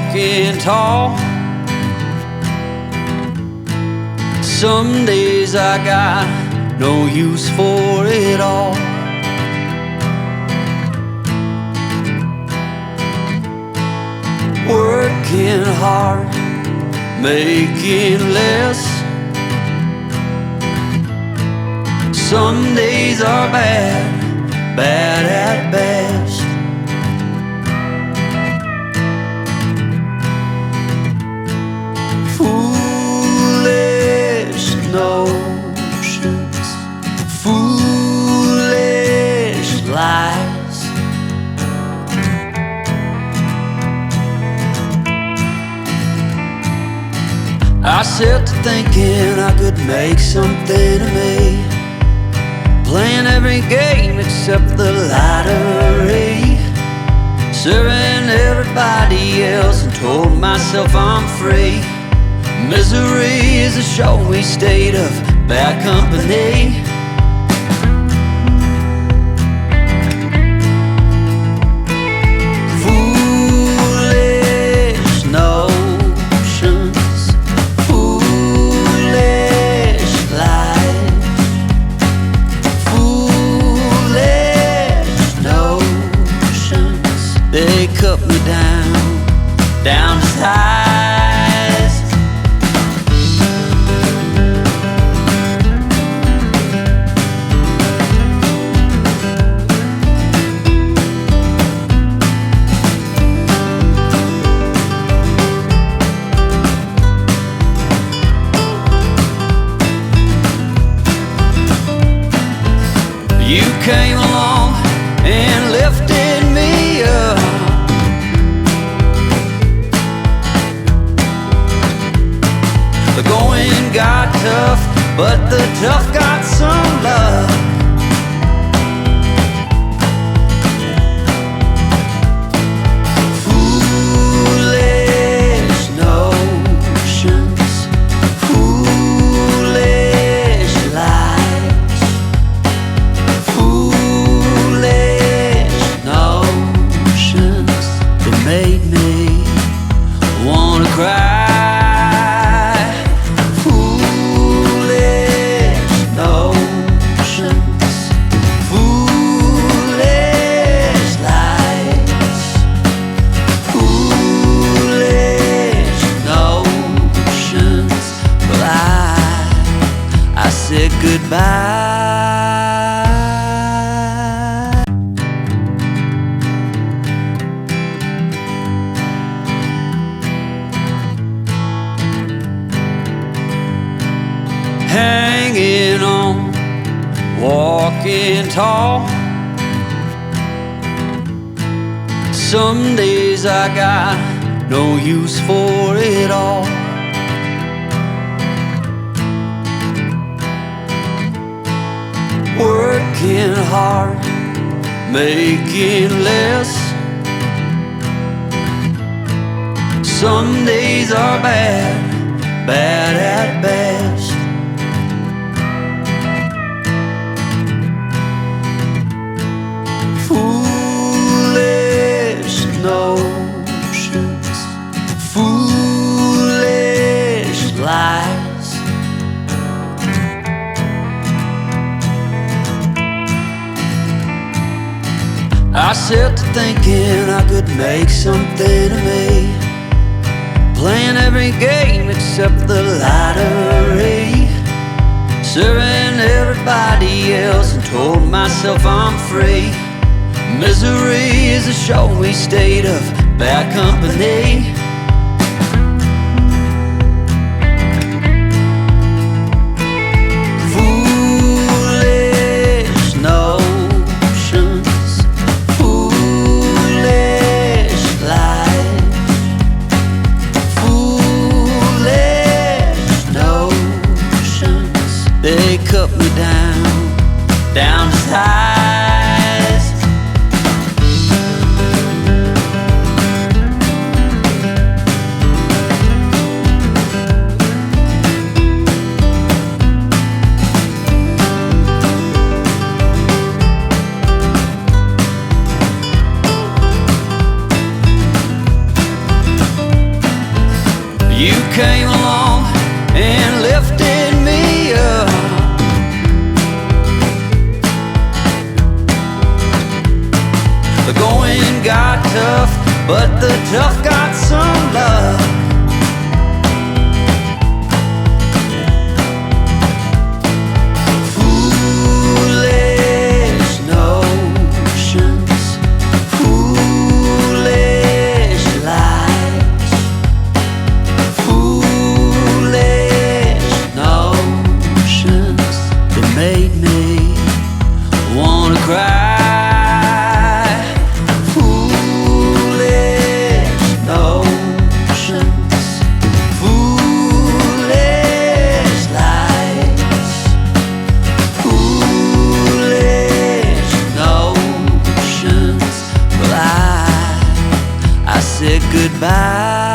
walking tall. Some days I got no use for it all. Working hard, making less. Some days are bad, bad at best. Foolish notions, foolish lies. I set to thinking I could make something of me, playing every game except the lottery, serving everybody else and told myself I'm free. Misery is a showy state of bad company. Foolish notions, foolish lies. Foolish notions, they cut me down, down to size. You came along and lifted me up. The going got tough, but the tough got some love. Foolish notions, foolish lies. Foolish notions that made me wanna cry. Foolish notions, foolish lies. Foolish notions, well I said goodbye. Hanging on, walking tall. Some days I got no use for it all. Working hard, making less. Some days are bad, bad at best. Foolish notions, foolish lies. I set to thinking I could make something of me, playing every game except the lottery, serving everybody else and told myself I'm free. Misery is a showy state of bad company. Foolish notions, foolish lies. Foolish notions, they cut me down, down to size. You came along and lifted me up. The going got tough, but the tough got some love. Foolish notions, foolish lies, foolish notions that made me wanna cry. Said goodbye.